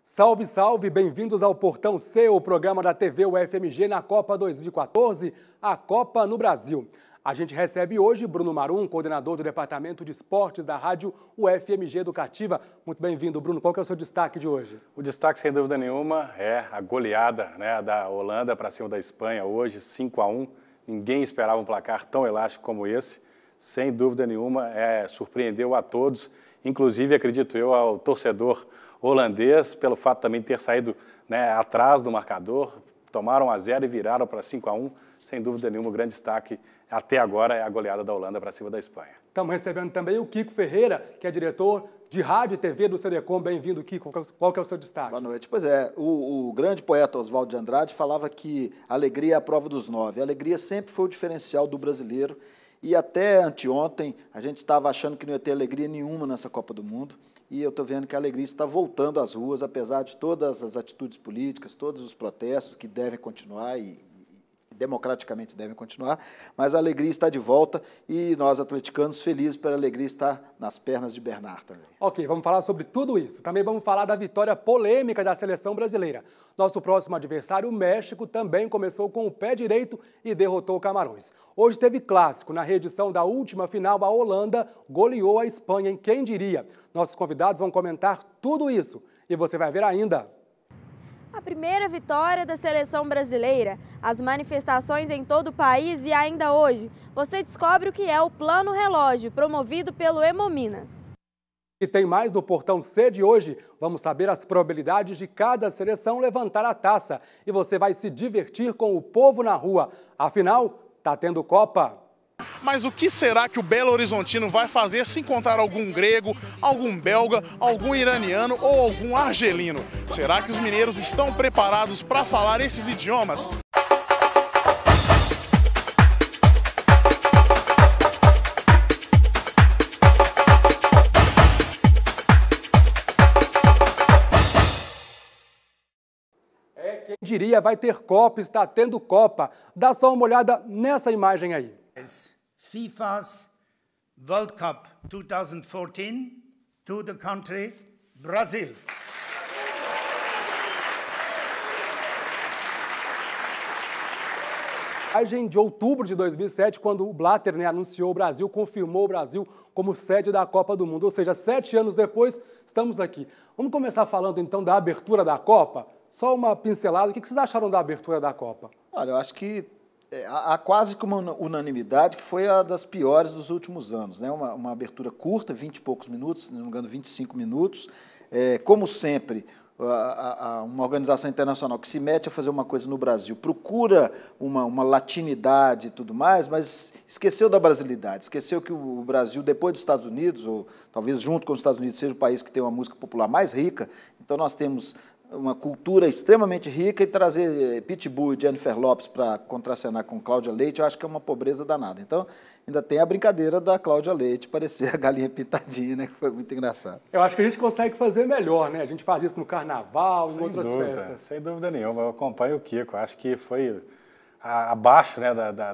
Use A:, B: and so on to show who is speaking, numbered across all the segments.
A: Salve, salve! Bem-vindos ao Portão C, o programa da TV UFMG na Copa 2014, a Copa no Brasil. A gente recebe hoje Bruno Marum, coordenador do Departamento de Esportes da Rádio UFMG Educativa. Muito bem-vindo, Bruno. Qual que é o seu destaque de hoje?
B: O destaque, sem dúvida nenhuma, é a goleada, da Holanda para cima da Espanha hoje, 5-1. Ninguém esperava um placar tão elástico como esse. Sem dúvida nenhuma, surpreendeu a todos, inclusive, acredito eu, ao torcedor holandês, pelo fato também de ter saído atrás do marcador, tomaram 1-0 e viraram para 5-1. Sem dúvida nenhuma, o grande destaque até agora é a goleada da Holanda para cima da Espanha. Estamos
A: recebendo também o Kiko Ferreira, que é diretor de rádio e TV do CDCom. Bem-vindo, Kiko. Qual que é o seu destaque?
C: Boa noite. Pois é, o grande poeta Oswaldo de Andrade falava que a alegria é a prova dos 9. A alegria sempre foi o diferencial do brasileiro. E até anteontem, a gente estava achando que não ia ter alegria nenhuma nessa Copa do Mundo. E eu estou vendo que a alegria está voltando às ruas, apesar de todas as atitudes políticas, todos os protestos que devem continuar e democraticamente devem continuar, mas a alegria está de volta e nós, atleticanos, felizes pela alegria estar nas pernas de Bernard também.
A: Ok, vamos falar sobre tudo isso. Também vamos falar da vitória polêmica da seleção brasileira. Nosso próximo adversário, o México, também começou com o pé direito e derrotou o Camarões. Hoje teve clássico. Na reedição da última final, a Holanda goleou a Espanha, em quem diria? Nossos convidados vão comentar tudo isso e você vai ver ainda.
D: A primeira vitória da seleção brasileira, as manifestações em todo o país e ainda hoje, você descobre o que é o Plano Relógio, promovido pelo Hemominas.
A: E tem mais no Portão C de hoje. Vamos saber as probabilidades de cada seleção levantar a taça. E você vai se divertir com o povo na rua. Afinal, tá tendo Copa.
E: Mas o que será que o Belo Horizontino vai fazer se encontrar algum grego, algum belga, algum iraniano ou algum argelino? Será que os mineiros estão preparados para falar esses idiomas?
A: Quem diria, vai ter Copa, está tendo Copa. Dá só uma olhada nessa imagem aí.
F: FIFA's World Cup 2014 to the country Brazil.
A: Imagem de outubro de 2007, quando o Blatter anunciou o Brasil, confirmou o Brasil como sede da Copa do Mundo. Ou seja, 7 anos depois, estamos aqui. Vamos começar falando então da abertura da Copa? Só uma pincelada. O que vocês acharam da abertura da Copa?
C: Olha, eu acho que há quase que uma unanimidade que foi a das piores dos últimos anos, né? Uma abertura curta, 20 e poucos minutos, se não me engano, 25 minutos. Como sempre, uma organização internacional que se mete a fazer uma coisa no Brasil, procura uma latinidade e tudo mais, mas esqueceu da brasilidade, esqueceu que o Brasil, depois dos Estados Unidos, ou talvez junto com os Estados Unidos, seja o país que tem uma música popular mais rica. Então nós temos uma cultura extremamente rica, e trazer Pitbull e Jennifer Lopez para contracenar com Cláudia Leite, eu acho que é uma pobreza danada. Então, ainda tem a brincadeira da Cláudia Leite parecer a galinha pintadinha, né, que foi muito engraçado.
A: Eu acho que a gente consegue fazer melhor, né? A gente faz isso no Carnaval, em outras festas.
B: Sem dúvida nenhuma, eu acompanho o Kiko. Acho que foi abaixo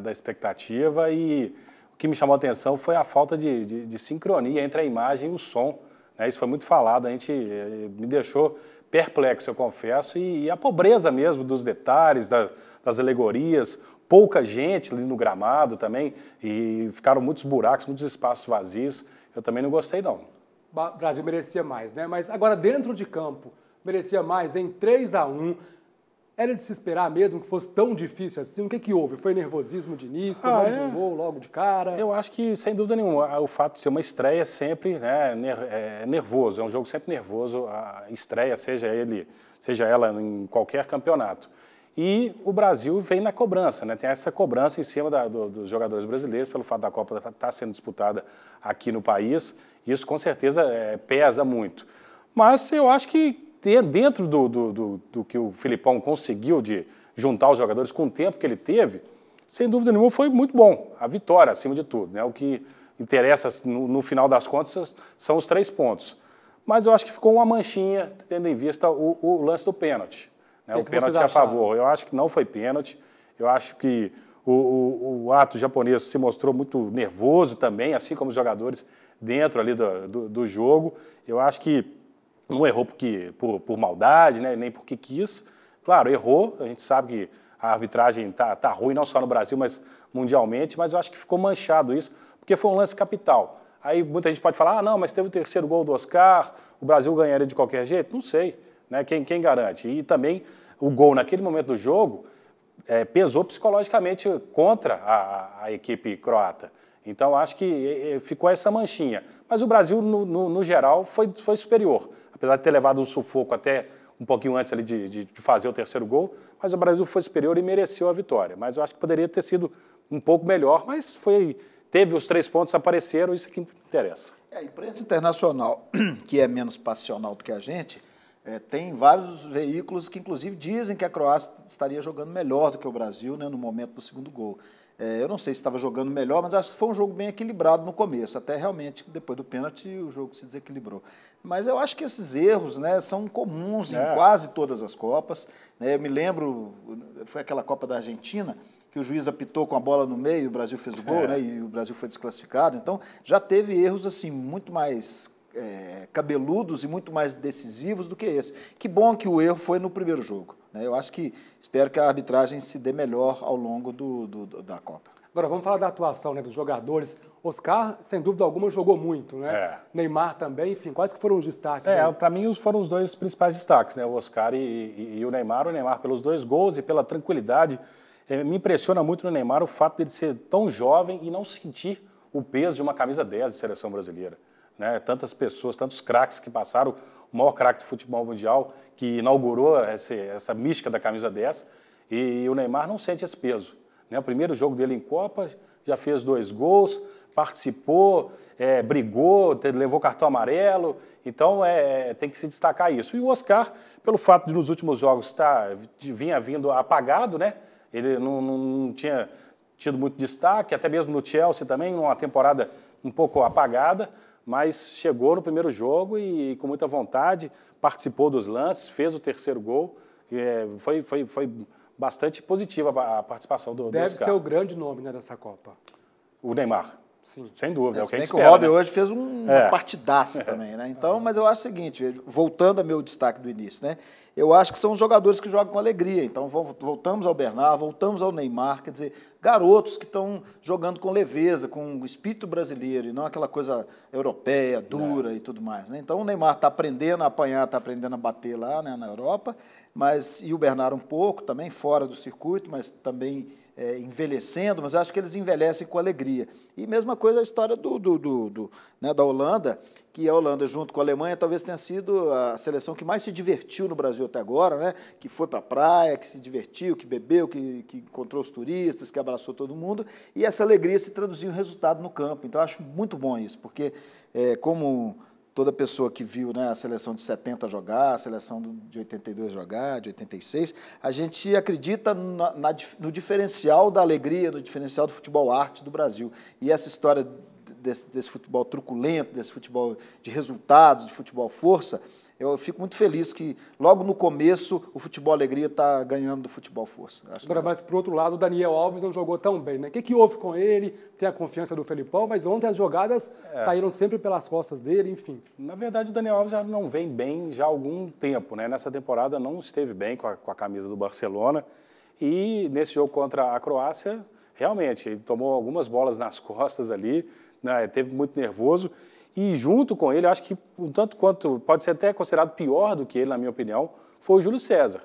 B: da expectativa, e o que me chamou a atenção foi a falta de sincronia entre a imagem e o som. Isso foi muito falado, me deixou perplexo, eu confesso, e a pobreza mesmo dos detalhes, das alegorias, pouca gente ali no gramado também, e ficaram muitos buracos, muitos espaços vazios. Eu também não gostei, não.
A: O Brasil merecia mais, né? Mas agora dentro de campo, merecia mais em 3-1. Era de se esperar mesmo que fosse tão difícil assim? O que houve? Foi nervosismo de início? Tomamos um gol logo de cara?
B: Eu acho que, sem dúvida nenhuma, o fato de ser uma estreia sempre nervoso. É um jogo sempre nervoso, a estreia, seja ela em qualquer campeonato. E o Brasil vem na cobrança, né? Tem essa cobrança em cima dos jogadores brasileiros, pelo fato da Copa estar sendo disputada aqui no país. Isso, com certeza, pesa muito. Mas eu acho que dentro do que o Filipão conseguiu de juntar os jogadores com o tempo que ele teve, sem dúvida nenhuma foi muito bom. A vitória, acima de tudo, né? O que interessa no final das contas são os 3 pontos. Mas eu acho que ficou uma manchinha, tendo em vista o lance do pênalti. Né? O pênalti a favor. Eu acho que não foi pênalti. Eu acho que o ato japonês se mostrou muito nervoso também, assim como os jogadores dentro ali do jogo. Eu acho que não errou por maldade, né, nem porque quis. Claro, errou, a gente sabe que a arbitragem tá ruim, não só no Brasil, mas mundialmente, mas eu acho que ficou manchado isso, porque foi um lance capital. Aí muita gente pode falar, não, mas teve o terceiro gol do Oscar, o Brasil ganharia de qualquer jeito? Não sei, né? Quem garante? E também o gol naquele momento do jogo pesou psicologicamente contra a equipe croata. Então, acho que ficou essa manchinha. Mas o Brasil, no geral, foi superior. Apesar de ter levado um sufoco até um pouquinho antes ali de fazer o terceiro gol, mas o Brasil foi superior e mereceu a vitória. Mas eu acho que poderia ter sido um pouco melhor, mas teve os 3 pontos, apareceram, isso que interessa.
C: A imprensa internacional, que é menos passional do que a gente, tem vários veículos que, inclusive, dizem que a Croácia estaria jogando melhor do que o Brasil, né, no momento do segundo gol. Eu não sei se estava jogando melhor, mas acho que foi um jogo bem equilibrado no começo. Até realmente, depois do pênalti, o jogo se desequilibrou. Mas eu acho que esses erros, né, são comuns em quase todas as Copas. Eu me lembro, foi aquela Copa da Argentina, que o juiz apitou com a bola no meio, o Brasil fez o gol, né, e o Brasil foi desclassificado. Então, já teve erros assim muito mais cabeludos e muito mais decisivos do que esse. Que bom que o erro foi no primeiro jogo. Eu acho que, espero que a arbitragem se dê melhor ao longo da Copa.
A: Agora, vamos falar da atuação, né, dos jogadores. Oscar, sem dúvida alguma, jogou muito, né? Neymar também, enfim, quais que foram os destaques?
B: Para mim, foram os dois principais destaques, né? O Oscar e o Neymar. O Neymar pelos 2 gols e pela tranquilidade. Me impressiona muito no Neymar o fato de ele ser tão jovem e não sentir o peso de uma camisa 10 de seleção brasileira. Né, tantas pessoas, tantos craques que passaram, o maior craque do futebol mundial, que inaugurou essa mística da camisa 10, e o Neymar não sente esse peso. Né, o primeiro jogo dele em Copa, já fez 2 gols, participou, brigou, levou cartão amarelo, então tem que se destacar isso. E o Oscar, pelo fato de nos últimos jogos vinha vindo apagado, né, ele não tinha tido muito destaque, até mesmo no Chelsea também, uma temporada um pouco apagada, mas chegou no primeiro jogo e com muita vontade, participou dos lances, fez o terceiro gol. Foi bastante positiva a participação do Oscar.
A: Deve ser o grande nome, né, dessa Copa.
B: O Neymar. Sim. Sem dúvida, é o que a gente
C: espera.
B: O
C: Robin hoje fez uma partidaça também, né? Então, mas eu acho o seguinte, voltando ao meu destaque do início, né? Eu acho que são os jogadores que jogam com alegria. Então, voltamos ao Bernard, voltamos ao Neymar, quer dizer, garotos que estão jogando com leveza, com o espírito brasileiro, e não aquela coisa europeia, dura e tudo mais, né? Então, o Neymar está aprendendo a apanhar, está aprendendo a bater lá, né, na Europa, e o Bernard um pouco, também fora do circuito, mas também envelhecendo, mas eu acho que eles envelhecem com alegria. E mesma coisa a história da Holanda, que a Holanda, junto com a Alemanha, talvez tenha sido a seleção que mais se divertiu no Brasil até agora, né? Que foi para a praia, que se divertiu, que bebeu, que encontrou os turistas, que abraçou todo mundo, e essa alegria se traduziu em resultado no campo. Então, eu acho muito bom isso, porque como toda pessoa que viu, né, a seleção de 70 jogar, a seleção de 82 jogar, de 86, a gente acredita no diferencial da alegria, no diferencial do futebol arte do Brasil. E essa história desse futebol truculento, desse futebol de resultados, de futebol força, eu fico muito feliz que, logo no começo, o futebol alegria está ganhando do futebol força.
A: Agora, mas, por outro lado, o Daniel Alves não jogou tão bem, né? O que houve com ele? Tem a confiança do Felipão, mas ontem as jogadas saíram sempre pelas costas dele, enfim.
B: Na verdade, o Daniel Alves já não vem bem já há algum tempo, né? Nessa temporada não esteve bem com a camisa do Barcelona. E nesse jogo contra a Croácia, realmente, ele tomou algumas bolas nas costas ali, né? Teve muito nervoso. E junto com ele, acho que um tanto quanto pode ser até considerado pior do que ele, na minha opinião, foi o Júlio César.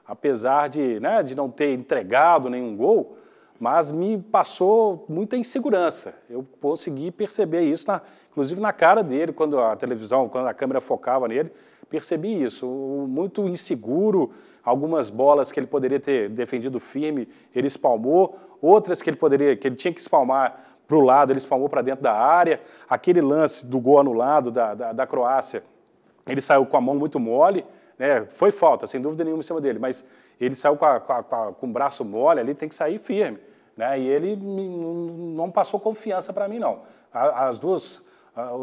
B: Apesar de não ter entregado nenhum gol, mas me passou muita insegurança. Eu consegui perceber isso, inclusive na cara dele, quando a câmera focava nele, percebi isso. Muito inseguro, algumas bolas que ele poderia ter defendido firme, ele espalmou, outras que ele tinha que espalmar para o lado, ele espalmou para dentro da área. Aquele lance do gol anulado da Croácia, ele saiu com a mão muito mole, né? Foi falta, sem dúvida nenhuma em cima dele, mas ele saiu com o braço mole, ali tem que sair firme, né? E ele não passou confiança para mim, não.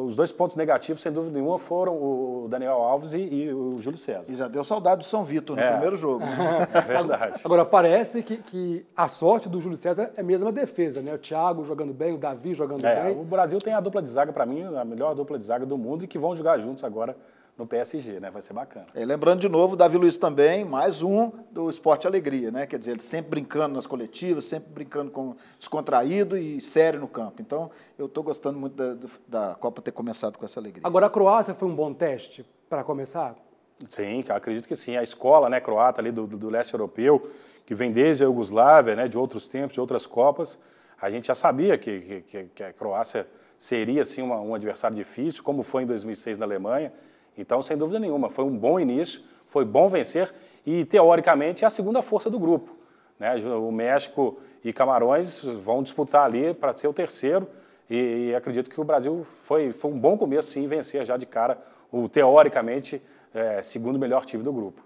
B: Os 2 pontos negativos, sem dúvida nenhuma, foram o Daniel Alves e o Júlio César.
C: E já deu saudade do São Vitor no primeiro jogo.
B: É verdade.
A: Agora, parece que a sorte do Júlio César é mesmo a defesa, né? O Thiago jogando bem, o Davi jogando bem.
B: O Brasil tem a dupla de zaga, para mim, a melhor dupla de zaga do mundo, e que vão jogar juntos agora no PSG, né? Vai ser bacana.
C: Lembrando de novo, Davi Luiz também, mais um do Esporte Alegria, né? Quer dizer, ele sempre brincando nas coletivas, sempre brincando com descontraído e sério no campo. Então, eu estou gostando muito da Copa ter começado com essa alegria.
A: Agora, a Croácia foi um bom teste para começar?
B: Sim, acredito que sim. A escola, né, croata ali do leste europeu, que vem desde a Iugoslávia, né, de outros tempos, de outras Copas, a gente já sabia que a Croácia seria, sim, um adversário difícil, como foi em 2006 na Alemanha. Então, sem dúvida nenhuma, foi um bom início, foi bom vencer e, teoricamente, é a segunda força do grupo, né? O México e Camarões vão disputar ali para ser o terceiro e acredito que o Brasil foi um bom começo, sim, vencer já de cara o, teoricamente, segundo melhor time do grupo.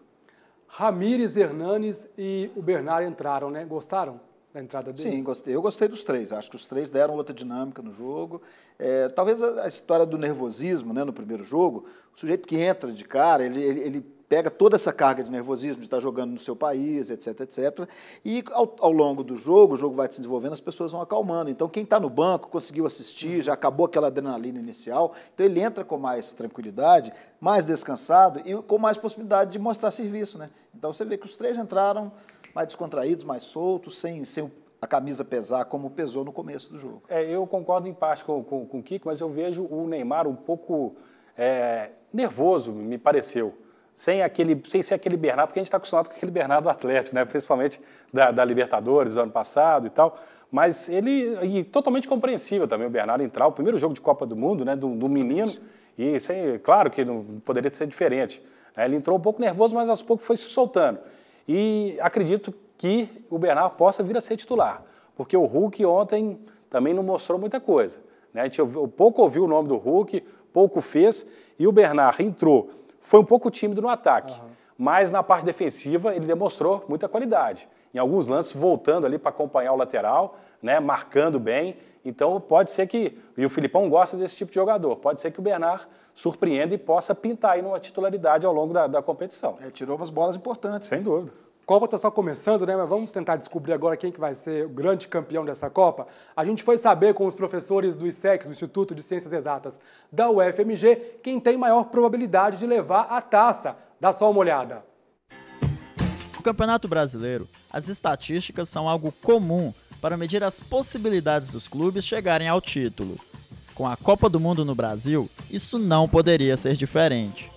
A: Ramires, Hernanes e o Bernard entraram, né? Gostaram da entrada deles?
C: Sim, eu gostei dos três. Acho que os três deram outra dinâmica no jogo. Talvez a história do nervosismo, né, no primeiro jogo, o sujeito que entra de cara, ele pega toda essa carga de nervosismo de estar jogando no seu país, etc, etc. E ao longo do jogo, o jogo vai se desenvolvendo, as pessoas vão acalmando. Então, quem está no banco conseguiu assistir, já acabou aquela adrenalina inicial. Então, ele entra com mais tranquilidade, mais descansado e com mais possibilidade de mostrar serviço, né? Então, você vê que os três entraram mais descontraídos, mais soltos, sem a camisa pesar como pesou no começo do jogo.
B: Eu concordo em parte com o Kiko, mas eu vejo o Neymar um pouco nervoso, me pareceu. Sem ser aquele Bernard, porque a gente está acostumado com aquele Bernard do Atlético, né? Principalmente da Libertadores do ano passado e tal. Mas e totalmente compreensível também o Bernard entrar, o primeiro jogo de Copa do Mundo, né? Do menino, e claro que não poderia ser diferente. Ele entrou um pouco nervoso, mas aos poucos foi se soltando. E acredito que o Bernard possa vir a ser titular, porque o Hulk ontem também não mostrou muita coisa, né? A gente pouco ouviu o nome do Hulk, pouco fez, e o Bernard entrou. Foi um pouco tímido no ataque, mas na parte defensiva ele demonstrou muita qualidade. Em alguns lances, voltando ali para acompanhar o lateral, né, marcando bem. Então, pode ser que... E o Filipão gosta desse tipo de jogador. Pode ser que o Bernard surpreenda e possa pintar aí numa titularidade ao longo da competição.
C: Tirou umas bolas importantes.
B: Sem dúvida.
A: A Copa está só começando, né? Mas vamos tentar descobrir agora quem que vai ser o grande campeão dessa Copa. A gente foi saber com os professores do ISEX, do Instituto de Ciências Exatas da UFMG, quem tem maior probabilidade de levar a taça. Dá só uma olhada.
G: No Campeonato Brasileiro, as estatísticas são algo comum para medir as possibilidades dos clubes chegarem ao título. Com a Copa do Mundo no Brasil, isso não poderia ser diferente.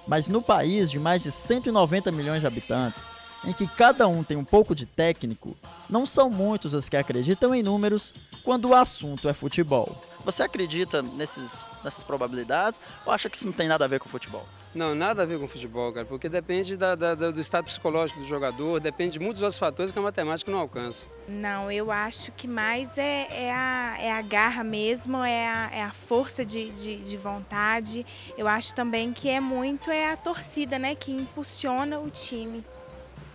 G: Mas no país de mais de 190 milhões de habitantes, em que cada um tem um pouco de técnico, não são muitos os que acreditam em números quando o assunto é futebol. Você acredita nessas probabilidades ou acha que isso não tem nada a ver com futebol?
H: Não, nada a ver com futebol, cara, porque depende do estado psicológico do jogador, depende de muitos outros fatores que a matemática não alcança.
I: Não, eu acho que mais é a garra mesmo, é a força de vontade. Eu acho também que é a torcida, né, que impulsiona o time.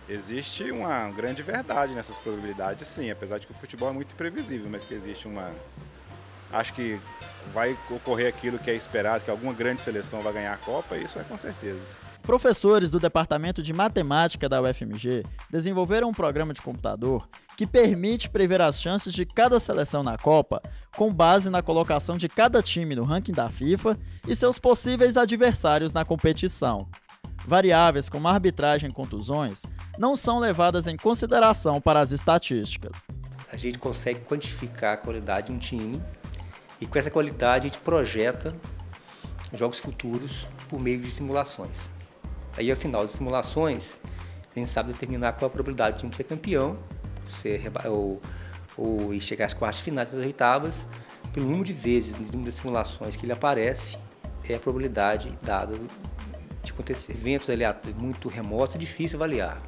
J: Existe uma grande verdade nessas probabilidades, sim, apesar de que o futebol é muito imprevisível, mas que existe acho que vai ocorrer aquilo que é esperado, que alguma grande seleção vai ganhar a Copa, isso é com certeza.
G: Professores do Departamento de Matemática da UFMG desenvolveram um programa de computador que permite prever as chances de cada seleção na Copa com base na colocação de cada time no ranking da FIFA e seus possíveis adversários na competição. Variáveis como arbitragem e contusões não são levadas em consideração para as estatísticas.
K: A gente consegue quantificar a qualidade de um time e com essa qualidade a gente projeta jogos futuros por meio de simulações. Aí, ao final das simulações, a gente sabe determinar qual a probabilidade do time ser campeão ou chegar às quartas finais das oitavas. Pelo número de vezes, no número das simulações que ele aparece, é a probabilidade dada de acontecer. Eventos muito remotos é difícil avaliar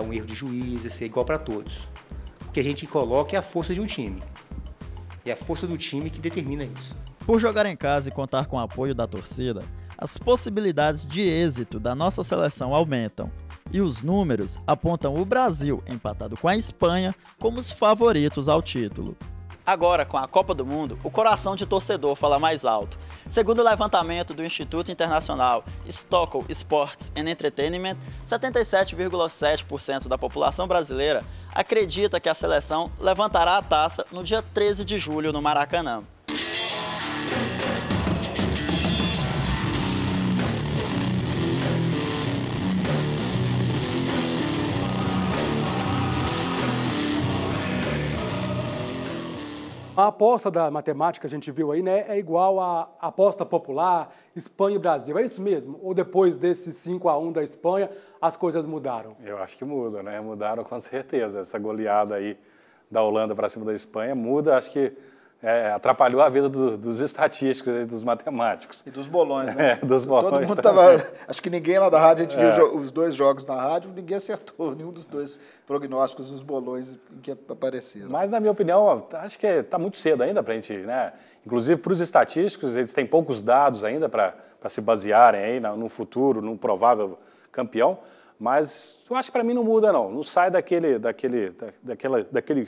K: um erro de juiz, ser igual para todos. O que a gente coloca é a força de um time. É a força do time que determina isso.
G: Por jogar em casa e contar com o apoio da torcida, as possibilidades de êxito da nossa seleção aumentam. E os números apontam o Brasil, empatado com a Espanha, como os favoritos ao título. Agora, com a Copa do Mundo, o coração de torcedor fala mais alto. Segundo o levantamento do Instituto Internacional Stockel Sports and Entertainment, 77,7% da população brasileira acredita que a seleção levantará a taça no dia 13 de julho no Maracanã.
A: A aposta da matemática que a gente viu aí, né, é igual à aposta popular, Espanha e Brasil. É isso mesmo? Ou depois desse 5-1 da Espanha, as coisas mudaram?
B: Eu acho que mudam, né? Mudaram com certeza. Essa goleada aí da Holanda para cima da Espanha muda, acho que atrapalhou a vida dos estatísticos e dos matemáticos.
C: E dos bolões, né?
B: Dos bolões.
C: Todo mundo tava... Acho que ninguém lá da rádio, a gente viu os dois jogos na rádio, ninguém acertou nenhum dos dois prognósticos nos bolões que apareceram.
B: Mas, na minha opinião, acho que está muito cedo ainda para a gente, né? Inclusive, para os estatísticos, eles têm poucos dados ainda para se basearem aí no futuro, num provável campeão. Mas eu acho que para mim não muda, não. Não sai daquele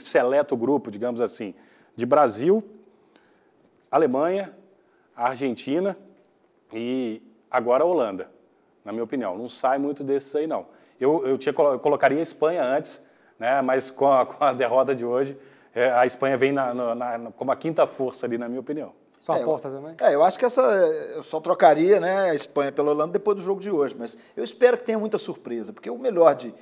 B: seleto grupo, digamos assim, de Brasil, Alemanha, Argentina e agora a Holanda, na minha opinião. Não sai muito desses aí, não. Eu colocaria a Espanha antes, né? Mas com a derrota de hoje, a Espanha vem como a quinta força ali, na minha opinião.
A: Só aposta também?
C: Eu acho que eu só trocaria, né, a Espanha pela Holanda depois do jogo de hoje, mas eu espero que tenha muita surpresa, porque o melhor de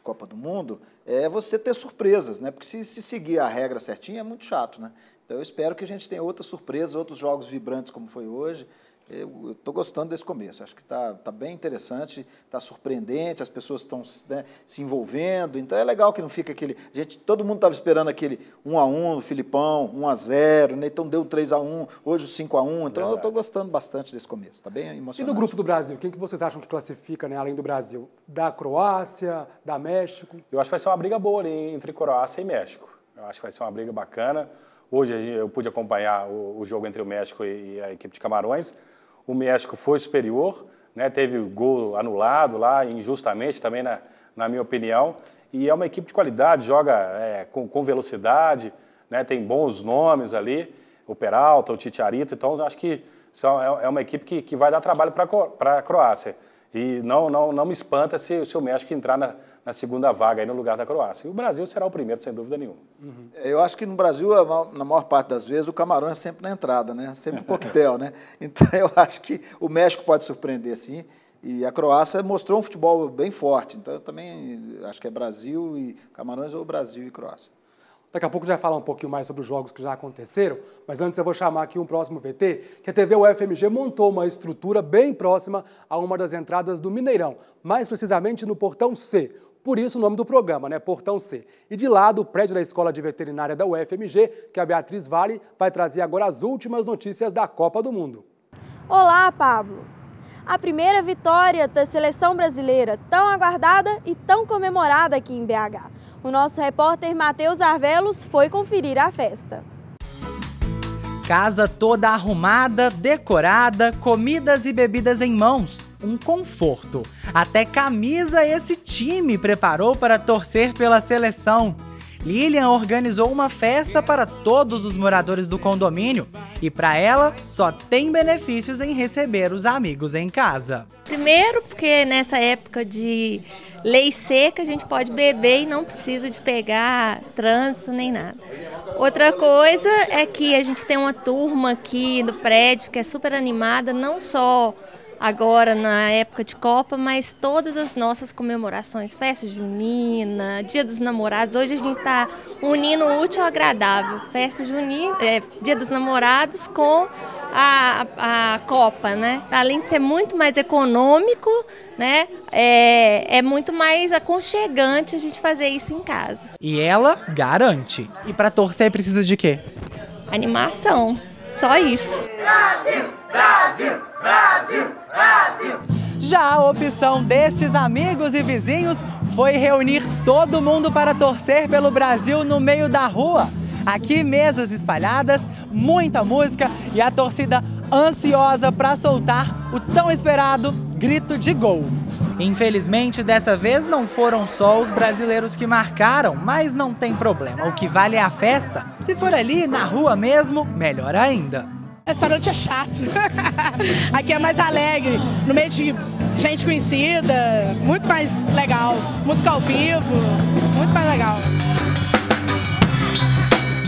C: Copa do Mundo é você ter surpresas, né? Porque se seguir a regra certinha é muito chato, né? Então eu espero que a gente tenha outras surpresas, outros jogos vibrantes como foi hoje. Eu estou gostando desse começo, acho que está bem interessante, está surpreendente, as pessoas estão, né, se envolvendo, então é legal que não fica todo mundo estava esperando aquele 1-1 do Filipão, 1-0, né? Então deu 3-1, hoje o 5-1, então eu estou gostando bastante desse começo, está bem emocionante.
A: E no grupo do Brasil, quem que vocês acham que classifica, né, além do Brasil? Da Croácia, da México?
B: Eu acho que vai ser uma briga boa ali entre Croácia e México, eu acho que vai ser uma briga bacana. Hoje eu pude acompanhar o jogo entre o México e a equipe de Camarões. O México foi superior, né? Teve o gol anulado lá, injustamente também, na minha opinião. E é uma equipe de qualidade, joga com velocidade, né? Tem bons nomes ali, o Peralta, o Titiarito. Então, acho que é uma equipe que vai dar trabalho para a Croácia. E não me espanta se o México entrar na segunda vaga aí no lugar da Croácia. E o Brasil será o primeiro, sem dúvida nenhuma.
C: Uhum. Eu acho que no Brasil, na maior parte das vezes, o Camarão é sempre na entrada, né? Sempre um coquetel, né? Então eu acho que o México pode surpreender, sim. E a Croácia mostrou um futebol bem forte. Então eu também acho que é Brasil e Camarões ou Brasil e Croácia.
A: Daqui a pouco a gente vai falar um pouquinho mais sobre os jogos que já aconteceram, mas antes eu vou chamar aqui um próximo VT, que a TV UFMG montou uma estrutura bem próxima a uma das entradas do Mineirão, mais precisamente no Portão C. Por isso o nome do programa, né? Portão C. E de lá, do prédio da Escola de Veterinária da UFMG, que a Beatriz Vale vai trazer agora as últimas notícias da Copa do Mundo.
D: Olá, Pablo! A primeira vitória da seleção brasileira, tão aguardada e tão comemorada aqui em BH. O nosso repórter Matheus Arvelos foi conferir a festa.
L: Casa toda arrumada, decorada, comidas e bebidas em mãos. Um conforto. Até camisa esse time preparou para torcer pela seleção. Lilian organizou uma festa para todos os moradores do condomínio e para ela só tem benefícios em receber os amigos em casa.
M: Primeiro porque nessa época de lei seca a gente pode beber e não precisa de pegar trânsito nem nada. Outra coisa é que a gente tem uma turma aqui no prédio que é super animada, não só agora na época de Copa, mas todas as nossas comemorações, festa junina, Dia dos Namorados. Hoje a gente está unindo o útil ao agradável, festa junina, Dia dos Namorados com a Copa, né? Além de ser muito mais econômico, né? É muito mais aconchegante a gente fazer isso em casa.
L: E ela garante. E para torcer precisa de quê?
M: Animação, só isso.
N: Brasil, Brasil, Brasil, Brasil.
L: Já a opção destes amigos e vizinhos foi reunir todo mundo para torcer pelo Brasil no meio da rua. Aqui mesas espalhadas, muita música e a torcida ansiosa para soltar o tão esperado grito de gol. Infelizmente, dessa vez não foram só os brasileiros que marcaram, mas não tem problema. O que vale é a festa. Se for ali, na rua mesmo, melhor ainda.
O: Restaurante é chato. Aqui é mais alegre, no meio de gente conhecida, muito mais legal. Música ao vivo, muito mais legal.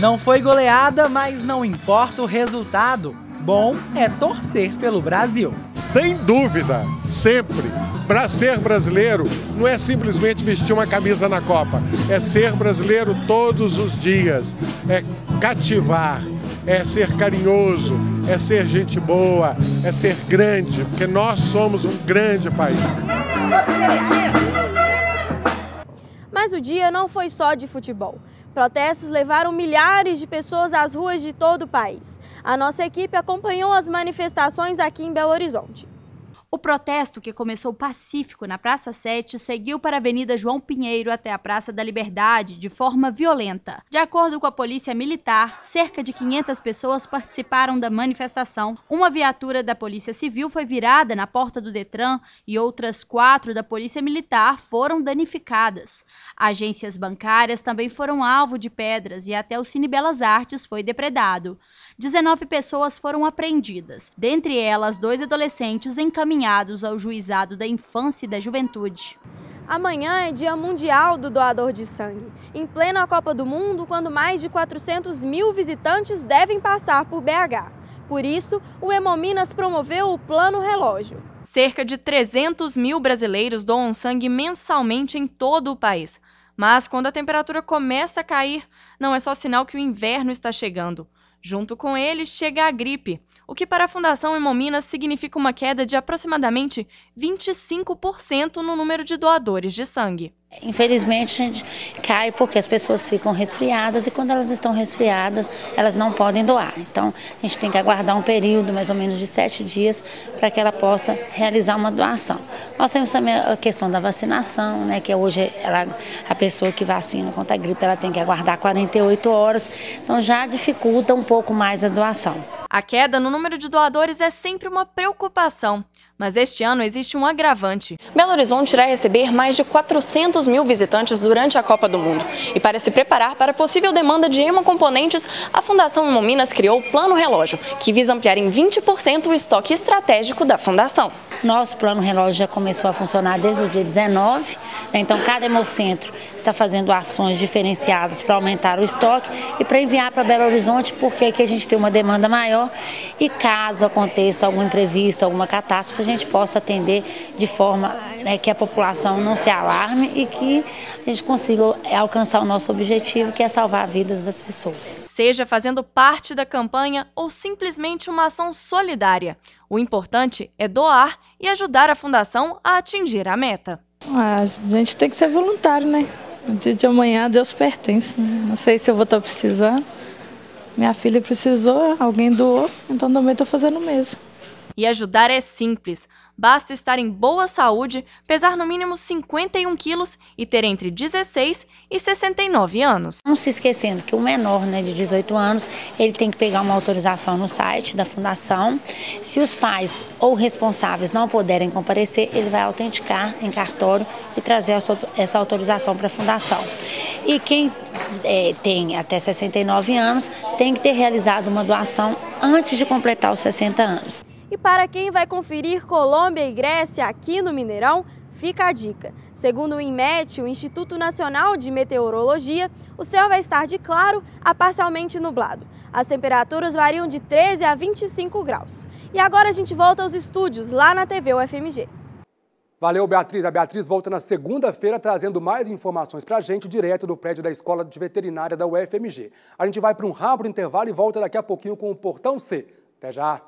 L: Não foi goleada, mas não importa o resultado. Bom é torcer pelo Brasil.
P: Sem dúvida, sempre. Para ser brasileiro, não é simplesmente vestir uma camisa na Copa, é ser brasileiro todos os dias, é cativar, é ser carinhoso, é ser gente boa, é ser grande, porque nós somos um grande país.
D: Mas o dia não foi só de futebol. Protestos levaram milhares de pessoas às ruas de todo o país. A nossa equipe acompanhou as manifestações aqui em Belo Horizonte.
Q: O protesto, que começou pacífico na Praça 7, seguiu para a Avenida João Pinheiro até a Praça da Liberdade, de forma violenta. De acordo com a Polícia Militar, cerca de 500 pessoas participaram da manifestação. Uma viatura da Polícia Civil foi virada na porta do Detran e outras 4 da Polícia Militar foram danificadas. Agências bancárias também foram alvo de pedras e até o Cine Belas Artes foi depredado. 19 pessoas foram apreendidas, dentre elas 2 adolescentes encaminhados ao Juizado da Infância e da Juventude.
D: Amanhã é Dia Mundial do Doador de Sangue, em plena Copa do Mundo, quando mais de 400 mil visitantes devem passar por BH. Por isso, o Hemominas promoveu o Plano Relógio.
R: Cerca de 300 mil brasileiros doam sangue mensalmente em todo o país. Mas quando a temperatura começa a cair, não é só sinal que o inverno está chegando. Junto com ele, chega a gripe, o que para a Fundação Hemominas significa uma queda de aproximadamente 25% no número de doadores de sangue.
S: Infelizmente, a gente cai porque as pessoas ficam resfriadas e quando elas estão resfriadas, elas não podem doar. Então, a gente tem que aguardar um período, mais ou menos de 7 dias, para que ela possa realizar uma doação. Nós temos também a questão da vacinação, né, que hoje a pessoa que vacina contra a gripe, ela tem que aguardar 48 horas, então já dificulta um pouco mais a doação.
R: A queda no número de doadores é sempre uma preocupação. Mas este ano existe um agravante. Belo Horizonte irá receber mais de 400 mil visitantes durante a Copa do Mundo. E para se preparar para a possível demanda de hemocomponentes, a Fundação Hemominas criou o Plano Relógio, que visa ampliar em 20% o estoque estratégico da Fundação.
S: Nosso Plano Relógio já começou a funcionar desde o dia 19, né? Então cada hemocentro está fazendo ações diferenciadas para aumentar o estoque e para enviar para Belo Horizonte, porque aqui a gente tem uma demanda maior e caso aconteça algum imprevisto, alguma catástrofe, a gente possa atender de forma, né, que a população não se alarme e que a gente consiga alcançar o nosso objetivo, que é salvar vidas das pessoas.
R: Seja fazendo parte da campanha ou simplesmente uma ação solidária, o importante é doar e ajudar a Fundação a atingir a meta.
T: A gente tem que ser voluntário, né? O dia de amanhã Deus pertence, né? Não sei se eu vou estar precisando. Minha filha precisou, alguém doou, então também estou fazendo o mesmo.
R: E ajudar é simples. Basta estar em boa saúde, pesar no mínimo 51 quilos e ter entre 16 e 69 anos.
S: Não se esquecendo que o menor, né, de 18 anos, ele tem que pegar uma autorização no site da Fundação. Se os pais ou responsáveis não puderem comparecer, ele vai autenticar em cartório e trazer essa autorização para a Fundação. E quem tem até 69 anos tem que ter realizado uma doação antes de completar os 60 anos.
D: E para quem vai conferir Colômbia e Grécia aqui no Mineirão, fica a dica. Segundo o INMET, o Instituto Nacional de Meteorologia, o céu vai estar de claro a parcialmente nublado. As temperaturas variam de 13 a 25 graus. E agora a gente volta aos estúdios, lá na TV UFMG.
A: Valeu, Beatriz. A Beatriz volta na segunda-feira trazendo mais informações para a gente, direto do prédio da Escola de Veterinária da UFMG. A gente vai para um rápido intervalo e volta daqui a pouquinho com o Portão C. Até já!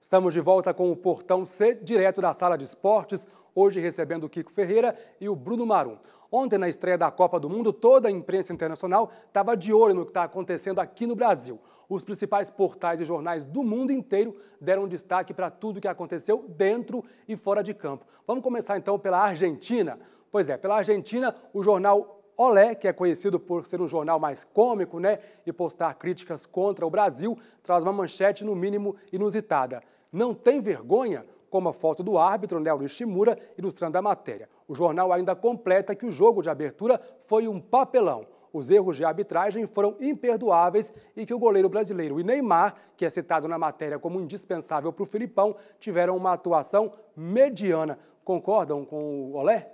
A: Estamos de volta com o Portão C, direto da Sala de Esportes, hoje recebendo o Kiko Ferreira e o Bruno Marum. Ontem, na estreia da Copa do Mundo, toda a imprensa internacional estava de olho no que está acontecendo aqui no Brasil. Os principais portais e jornais do mundo inteiro deram destaque para tudo o que aconteceu dentro e fora de campo. Vamos começar então pela Argentina. Pois é, pela Argentina, o jornal Olé, que é conhecido por ser um jornal mais cômico, né, e postar críticas contra o Brasil, traz uma manchete no mínimo inusitada. Não tem vergonha? Com uma foto do árbitro, né, Luiz Shimura, ilustrando a matéria. O jornal ainda completa que o jogo de abertura foi um papelão. Os erros de arbitragem foram imperdoáveis e que o goleiro brasileiro e Neymar, que é citado na matéria como indispensável para o Filipão, tiveram uma atuação mediana. Concordam com o Olé?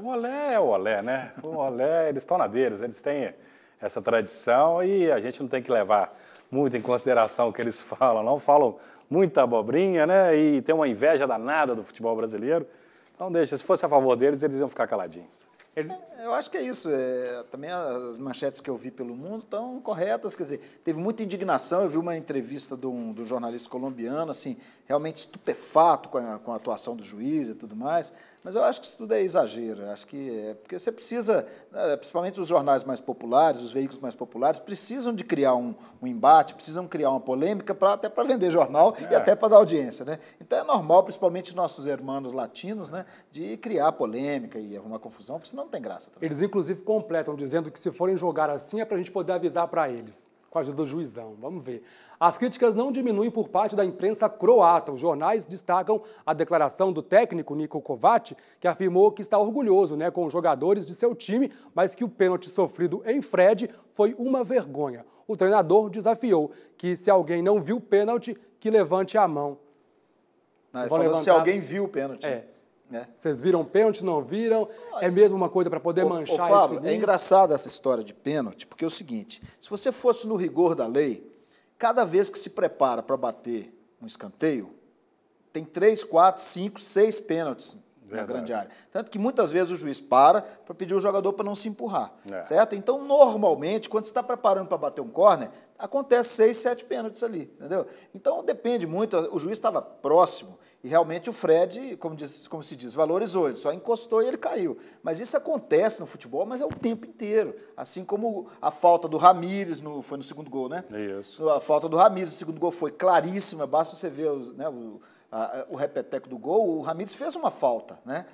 B: O Olé é o Olé, né? O Olé, eles estão na deles, eles têm essa tradição e a gente não tem que levar muito em consideração o que eles falam, não. Falam muita abobrinha, né? E tem uma inveja danada do futebol brasileiro. Então deixa, se fosse a favor deles, eles iam ficar caladinhos.
C: Eu acho que é isso. Também as manchetes que eu vi pelo mundo estão corretas. Quer dizer, teve muita indignação. Eu vi uma entrevista do jornalista colombiano, assim, realmente estupefato com a atuação do juiz e tudo mais. Mas eu acho que isso tudo é exagero. Eu acho que porque você precisa, principalmente os jornais mais populares, os veículos mais populares, precisam de criar um embate, precisam criar uma polêmica até para vender jornal e até para dar audiência, né? Então é normal, principalmente nossos irmãos latinos, né, de criar polêmica e arrumar confusão, porque senão não tem graça também.
A: Eles, inclusive, completam dizendo que se forem jogar assim é para a gente poder avisar para eles, com a ajuda do juizão. Vamos ver. As críticas não diminuem por parte da imprensa croata. Os jornais destacam a declaração do técnico Niko Kovac, que afirmou que está orgulhoso, né, com os jogadores de seu time, mas que o pênalti sofrido em Fred foi uma vergonha. O treinador desafiou que se alguém não viu o pênalti, que levante a mão.
C: Ele falou se alguém viu o pênalti.
A: Vocês viram pênalti, não viram? É mesmo uma coisa para poder manchar
C: Pablo,
A: esse
C: é engraçado essa história de pênalti, porque é o seguinte, se você fosse no rigor da lei, cada vez que se prepara para bater um escanteio, tem 3, 4, 5, 6 pênaltis na grande área. Tanto que muitas vezes o juiz para pedir o jogador para não se empurrar, certo? Então, normalmente, quando você está preparando para bater um córner, acontece 6, 7 pênaltis ali, entendeu? Então, depende muito, o juiz estava próximo, e realmente o Fred, como se diz, valorizou, ele só encostou e ele caiu. Mas isso acontece no futebol, mas é o tempo inteiro. Assim como a falta do Ramírez, foi no segundo gol, né?
B: Isso.
C: A falta do Ramírez no segundo gol foi claríssima, basta você ver o repeteco do gol, o Ramírez fez uma falta, né?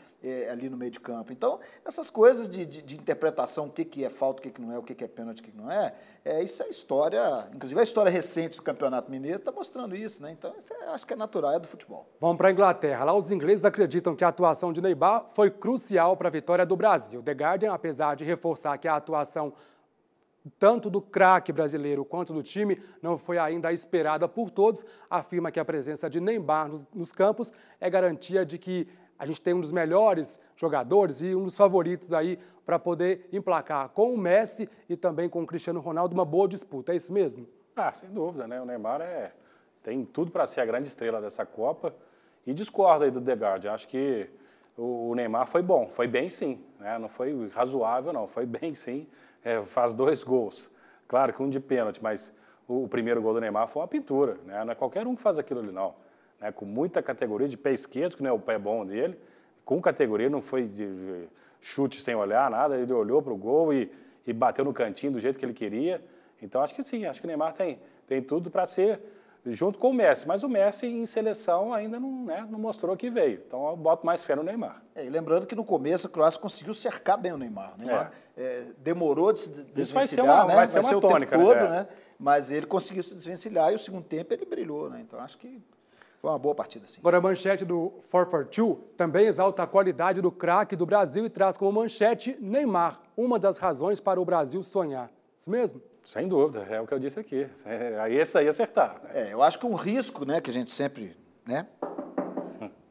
C: Ali no meio de campo. Então, essas coisas de interpretação, o que é falta, o que não é, o que é pênalti, o que não é, isso é história, inclusive a história recente do Campeonato Mineiro está mostrando isso, né? Então, isso acho que é natural, é do futebol.
A: Vamos para a Inglaterra. Lá os ingleses acreditam que a atuação de Neymar foi crucial para a vitória do Brasil. The Guardian, apesar de reforçar que a atuação tanto do craque brasileiro quanto do time não foi ainda esperada por todos, afirma que a presença de Neymar nos campos é garantia de que a gente tem um dos melhores jogadores e um dos favoritos aí para poder emplacar com o Messi e também com o Cristiano Ronaldo uma boa disputa. É isso mesmo?
B: Sem dúvida, né? O Neymar tem tudo para ser a grande estrela dessa Copa e discorda aí do The Guardian. Acho que o Neymar foi bom, foi bem sim, né? Não foi razoável não, foi bem sim, faz 2 gols. Claro que um de pênalti, mas o primeiro gol do Neymar foi uma pintura, né? Não é qualquer um que faz aquilo ali não. Né, com muita categoria de pé esquerdo, que não é o pé bom dele, com categoria, não foi de chute sem olhar, nada, ele olhou para o gol e bateu no cantinho do jeito que ele queria. Então, acho que sim, acho que o Neymar tem tudo para ser junto com o Messi, mas o Messi em seleção ainda não mostrou que veio. Então, eu boto mais fé no Neymar.
C: E lembrando que no começo a Croácia conseguiu cercar bem o Neymar. O Neymar demorou de se desvencilhar,
B: vai ser uma tônica,
C: o tempo todo, né? Mas ele conseguiu se desvencilhar e o segundo tempo ele brilhou, né? Então, acho que foi uma boa partida, sim.
A: Agora, a manchete do 442 também exalta a qualidade do craque do Brasil e traz como manchete Neymar, uma das razões para o Brasil sonhar. Isso mesmo?
B: Sem dúvida, é o que eu disse aqui. Esse aí acertar.
C: Eu acho que um risco, né, que a gente sempre, né,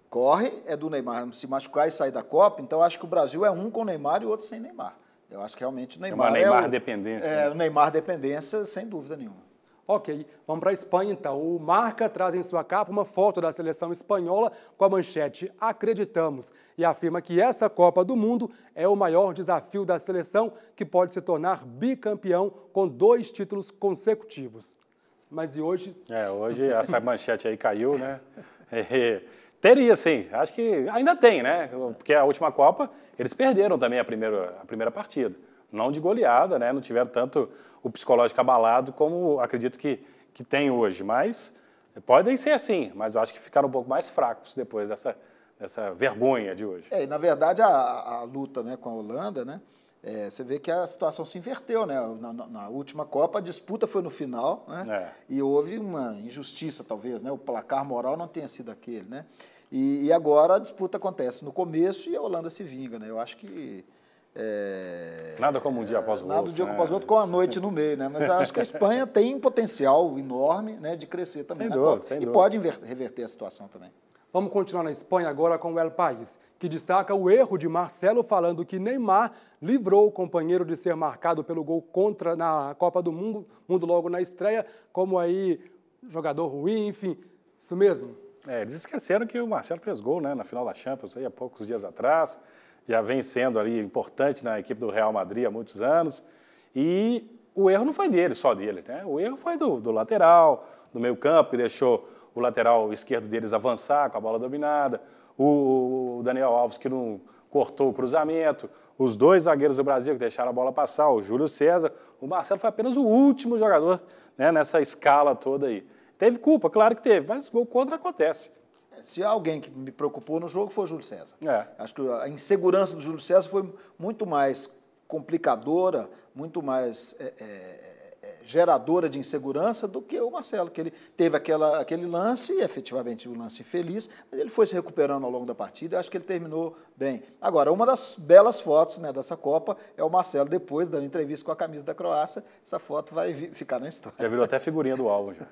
C: corre é do Neymar se machucar e sair da Copa. Então, acho que o Brasil é um com o Neymar e o outro sem Neymar. Eu acho que realmente o Neymar
B: uma Neymar dependência.
C: O Neymar dependência, sem dúvida nenhuma.
A: Ok, vamos para a Espanha então. O Marca traz em sua capa uma foto da seleção espanhola com a manchete "Acreditamos" e afirma que essa Copa do Mundo é o maior desafio da seleção, que pode se tornar bicampeão com 2 títulos consecutivos. Mas e hoje?
B: Hoje essa manchete aí caiu, né? Teria, sim. Acho que ainda tem, né? Porque a última Copa, eles perderam também a primeira partida. Não de goleada, né? Não tiveram tanto o psicológico abalado como acredito que tem hoje. Mas podem ser assim, mas eu acho que ficaram um pouco mais fracos depois dessa vergonha de hoje.
C: E na verdade a luta, né, com a Holanda, né? Você vê que a situação se inverteu, né? Na última Copa, a disputa foi no final, né? E houve uma injustiça, talvez, né? O placar moral não tenha sido aquele, né? E agora a disputa acontece no começo e a Holanda se vinga, né? Eu acho que...
B: nada como um dia após o outro.
C: Nada um dia após o outro, com a noite no meio, né? Mas eu acho que a Espanha tem um potencial enorme, né, de crescer também na Copa. E pode reverter a situação também.
A: Vamos continuar na Espanha agora com o El País, que destaca o erro de Marcelo falando que Neymar livrou o companheiro de ser marcado pelo gol contra na Copa do Mundo logo na estreia, como aí jogador ruim, enfim, isso mesmo.
B: Eles esqueceram que o Marcelo fez gol, né, na final da Champions, aí há poucos dias atrás, já vem sendo ali importante na equipe do Real Madrid há muitos anos, e o erro não foi dele, só dele, né? O erro foi do lateral, do meio campo, que deixou o lateral esquerdo deles avançar com a bola dominada, o Daniel Alves que não cortou o cruzamento, os dois zagueiros do Brasil que deixaram a bola passar, o Júlio César. O Marcelo foi apenas o último jogador, né, nessa escala toda aí. Teve culpa, claro que teve, mas gol contra acontece.
C: Se alguém que me preocupou no jogo foi o Júlio César. Acho que a insegurança do Júlio César foi muito mais complicadora, muito mais geradora de insegurança do que o Marcelo, que ele teve aquele lance, efetivamente um lance infeliz, mas ele foi se recuperando ao longo da partida e acho que ele terminou bem. Agora, uma das belas fotos, né, dessa Copa é o Marcelo depois dando entrevista com a camisa da Croácia. Essa foto vai ficar na história.
B: Já virou até figurinha do álbum. Já.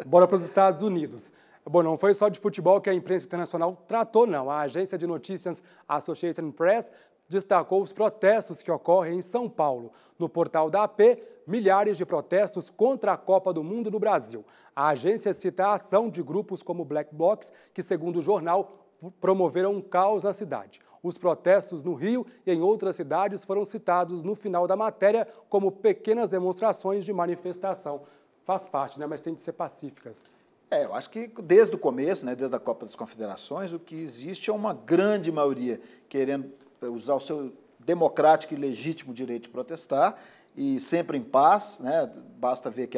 A: Bora para os Estados Unidos. Bom, não foi só de futebol que a imprensa internacional tratou, não. A agência de notícias Associated Press destacou os protestos que ocorrem em São Paulo. No portal da AP, milhares de protestos contra a Copa do Mundo no Brasil. A agência cita a ação de grupos como Black Blocs, que, segundo o jornal, promoveram um caos na cidade. Os protestos no Rio e em outras cidades foram citados no final da matéria como pequenas demonstrações de manifestação. Faz parte, né? Mas tem de ser pacíficas.
C: Eu acho que desde o começo, né, desde a Copa das Confederações, o que existe é uma grande maioria querendo usar o seu democrático e legítimo direito de protestar, e sempre em paz, né? Basta ver que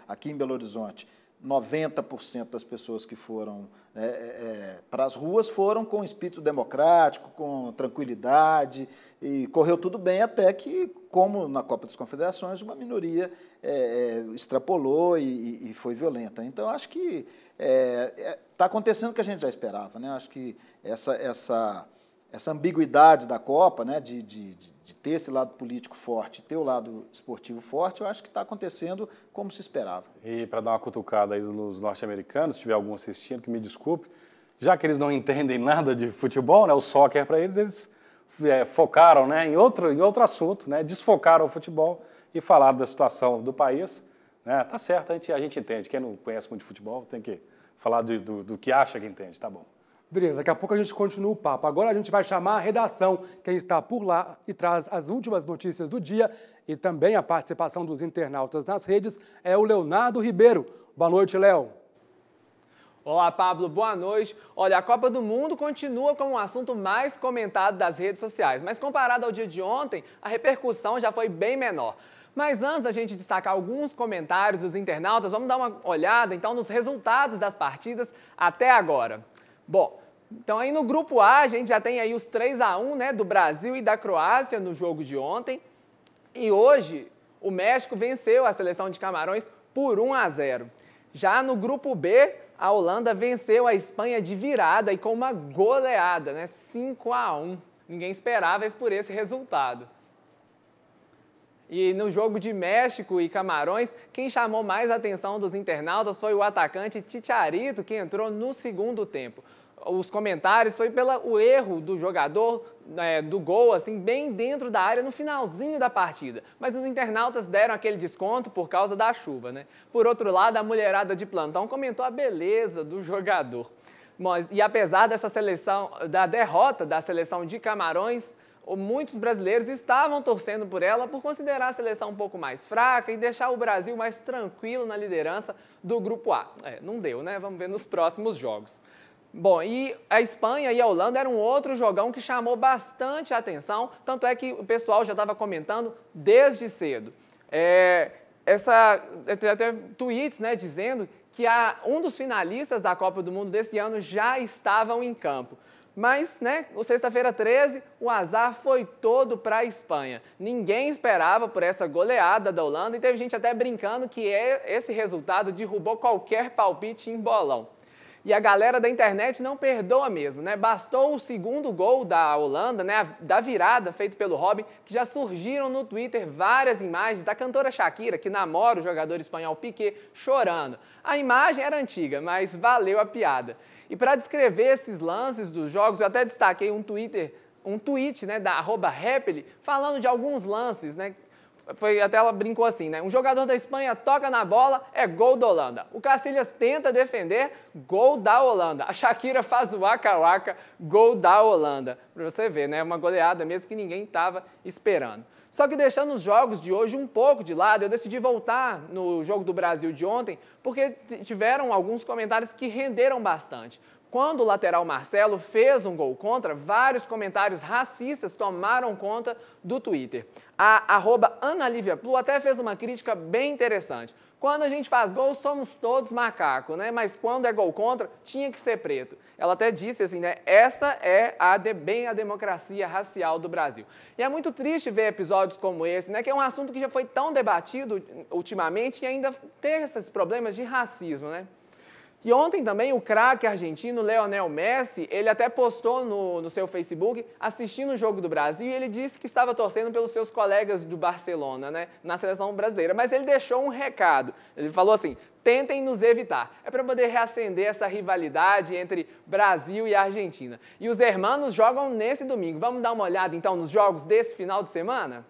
C: aqui em Belo Horizonte, 90% das pessoas que foram para as ruas foram com espírito democrático, com tranquilidade, e correu tudo bem até que, como na Copa das Confederações, uma minoria extrapolou e foi violenta. Então, acho que está acontecendo o que a gente já esperava, né? Acho que essa ambiguidade da Copa, né, de ter esse lado político forte, ter o lado esportivo forte, eu acho que está acontecendo como se esperava.
B: E para dar uma cutucada aí nos norte-americanos, se tiver algum assistindo, que me desculpe, já que eles não entendem nada de futebol, né, o soccer para eles focaram, né, em outro assunto, né, desfocaram o futebol e falaram da situação do país. Né, tá certo, a gente entende. Quem não conhece muito de futebol tem que falar do que acha que entende, tá bom.
A: Beleza, daqui a pouco a gente continua o papo. Agora a gente vai chamar a redação. Quem está por lá e traz as últimas notícias do dia e também a participação dos internautas nas redes é o Leonardo Ribeiro. Boa noite, Léo.
U: Olá, Pablo, boa noite. Olha, a Copa do Mundo continua como um assunto mais comentado das redes sociais, mas comparado ao dia de ontem, a repercussão já foi bem menor. Mas antes da gente destacar alguns comentários dos internautas, vamos dar uma olhada então nos resultados das partidas até agora. Bom, então aí no grupo A a gente já tem aí os 3-1, né, do Brasil e da Croácia no jogo de ontem. E hoje o México venceu a seleção de Camarões por 1-0. Já no grupo B, a Holanda venceu a Espanha de virada e com uma goleada, né, 5-1. Ninguém esperava por esse resultado. E no jogo de México e Camarões, quem chamou mais a atenção dos internautas foi o atacante Chicharito, que entrou no segundo tempo. Os comentários foi pelo erro do jogador do gol, assim, bem dentro da área, no finalzinho da partida. Mas os internautas deram aquele desconto por causa da chuva, né? Por outro lado, a mulherada de plantão comentou a beleza do jogador. E apesar da derrota da seleção de Camarões, muitos brasileiros estavam torcendo por ela por considerar a seleção um pouco mais fraca e deixar o Brasil mais tranquilo na liderança do Grupo A. Não deu, né? Vamos ver nos próximos jogos. Bom, e a Espanha e a Holanda era um outro jogão que chamou bastante atenção, tanto é que o pessoal já estava comentando desde cedo. Até tweets, né, dizendo que um dos finalistas da Copa do Mundo desse ano já estavam em campo. Mas, né, sexta-feira 13, o azar foi todo para a Espanha. Ninguém esperava por essa goleada da Holanda e teve gente até brincando que esse resultado derrubou qualquer palpite em bolão. E a galera da internet não perdoa mesmo, né? Bastou o segundo gol da Holanda, né, da virada feito pelo Robin, que já surgiram no Twitter várias imagens da cantora Shakira, que namora o jogador espanhol Piqué, chorando. A imagem era antiga, mas valeu a piada. E para descrever esses lances dos jogos, eu até destaquei um tweet, né, da @Repeli, falando de alguns lances, né? Até ela brincou assim, né? Um jogador da Espanha toca na bola, é gol da Holanda. O Cacilhas tenta defender, gol da Holanda. A Shakira faz o waka-waka, gol da Holanda. Pra você ver, né? Uma goleada mesmo que ninguém estava esperando. Só que deixando os jogos de hoje um pouco de lado, eu decidi voltar no jogo do Brasil de ontem, porque tiveram alguns comentários que renderam bastante. Quando o lateral Marcelo fez um gol contra, vários comentários racistas tomaram conta do Twitter. A @AnaLiviaPlu até fez uma crítica bem interessante. Quando a gente faz gol, somos todos macacos, né? Mas quando é gol contra, tinha que ser preto. Ela até disse assim, né? Essa é bem a democracia racial do Brasil. E é muito triste ver episódios como esse, né? Que é um assunto que já foi tão debatido ultimamente e ainda ter esses problemas de racismo, né? E ontem também o craque argentino Lionel Messi, ele até postou no seu Facebook assistindo o jogo do Brasil e ele disse que estava torcendo pelos seus colegas do Barcelona, né, na seleção brasileira. Mas ele deixou um recado, ele falou assim, tentem nos evitar. É para poder reacender essa rivalidade entre Brasil e Argentina. E os hermanos jogam nesse domingo. Vamos dar uma olhada então nos jogos desse final de semana?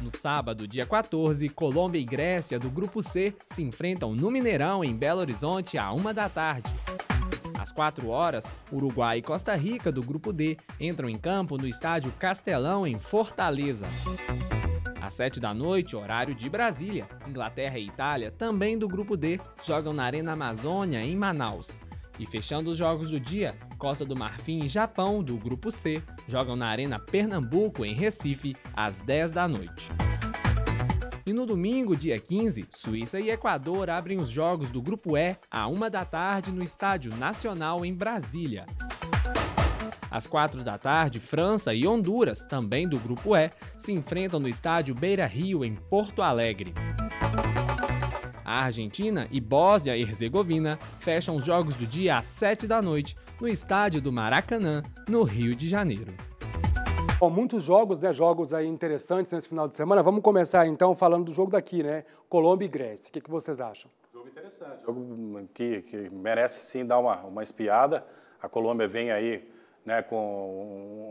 E: No sábado, dia 14, Colômbia e Grécia, do Grupo C, se enfrentam no Mineirão, em Belo Horizonte, à 1 da tarde. Às 4 horas, Uruguai e Costa Rica, do Grupo D, entram em campo no estádio Castelão, em Fortaleza. Às 7 da noite, horário de Brasília, Inglaterra e Itália, também do Grupo D, jogam na Arena Amazônia, em Manaus. E fechando os jogos do dia, Costa do Marfim e Japão, do Grupo C, jogam na Arena Pernambuco, em Recife, às 10 da noite. E no domingo, dia 15, Suíça e Equador abrem os jogos do Grupo E, à 1 da tarde, no Estádio Nacional, em Brasília. Às 4 da tarde, França e Honduras, também do Grupo E, se enfrentam no Estádio Beira-Rio, em Porto Alegre. A Argentina e Bósnia e Herzegovina fecham os jogos do dia às 7 da noite, no estádio do Maracanã, no Rio de Janeiro.
A: Bom, muitos jogos, né? Jogos aí interessantes nesse final de semana. Vamos começar então falando do jogo daqui, né? Colômbia e Grécia. O que vocês acham?
B: Jogo interessante, jogo que merece sim dar uma espiada. A Colômbia vem aí, né,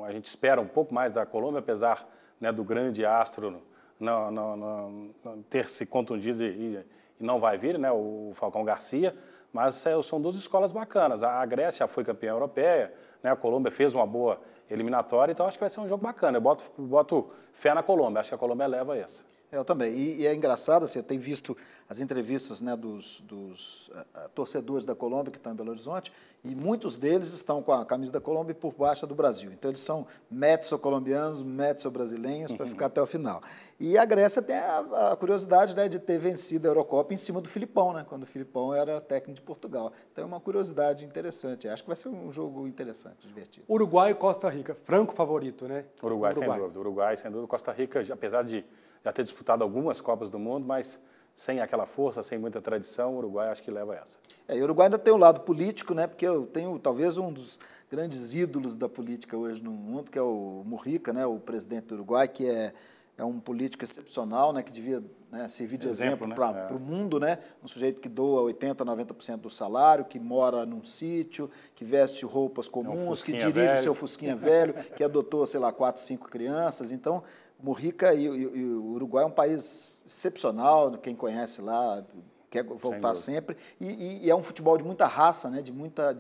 B: a gente espera um pouco mais da Colômbia, apesar, né, do grande astro não ter se contundido e não vai vir, né, o Falcão Garcia, mas são duas escolas bacanas. A Grécia já foi campeã europeia, né, a Colômbia fez uma boa eliminatória, então acho que vai ser um jogo bacana. Eu boto fé na Colômbia, acho que a Colômbia leva essa.
C: Eu também. E é engraçado, assim, eu tenho visto as entrevistas, né, dos torcedores da Colômbia que estão em Belo Horizonte, e muitos deles estão com a camisa da Colômbia por baixo do Brasil. Então, eles são mezzo-colombianos, mezzo-brasileiros, para ficar até o final. E a Grécia tem a curiosidade, né, de ter vencido a Eurocopa em cima do Filipão, né, quando o Filipão era técnico de Portugal. Então, é uma curiosidade interessante. Acho que vai ser um jogo interessante, divertido.
A: Uruguai e Costa Rica, franco favorito, né?
B: Uruguai, sem dúvida. Uruguai, sem dúvida. Costa Rica, apesar de já ter disputado algumas Copas do Mundo, mas sem aquela força, sem muita tradição, o Uruguai acho que leva essa.
C: E o Uruguai ainda tem o lado político, né? Porque eu tenho talvez um dos grandes ídolos da política hoje no mundo, que é o Mujica, né? O presidente do Uruguai, que é um político excepcional, né? Que devia, né, servir de exemplo, né, para o mundo, né? Um sujeito que doa 80%, 90% do salário, que mora num sítio, que veste roupas comuns, que dirige o seu fusquinha velho, que adotou, sei lá, 4, 5 crianças. Então, Mujica e o Uruguai é um país excepcional, quem conhece lá, quer voltar sempre, e é um futebol de muita raça, né? de muita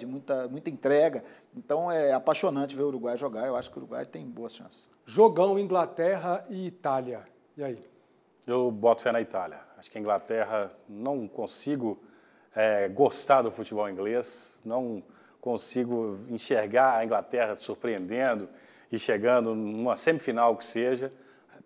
C: entrega. Então é apaixonante ver o Uruguai jogar. Eu acho que o Uruguai tem boas chances.
A: Jogão Inglaterra e Itália. E aí?
B: Eu boto fé na Itália. Acho que a Inglaterra, não consigo gostar do futebol inglês, não consigo enxergar a Inglaterra surpreendendo e chegando numa semifinal que seja,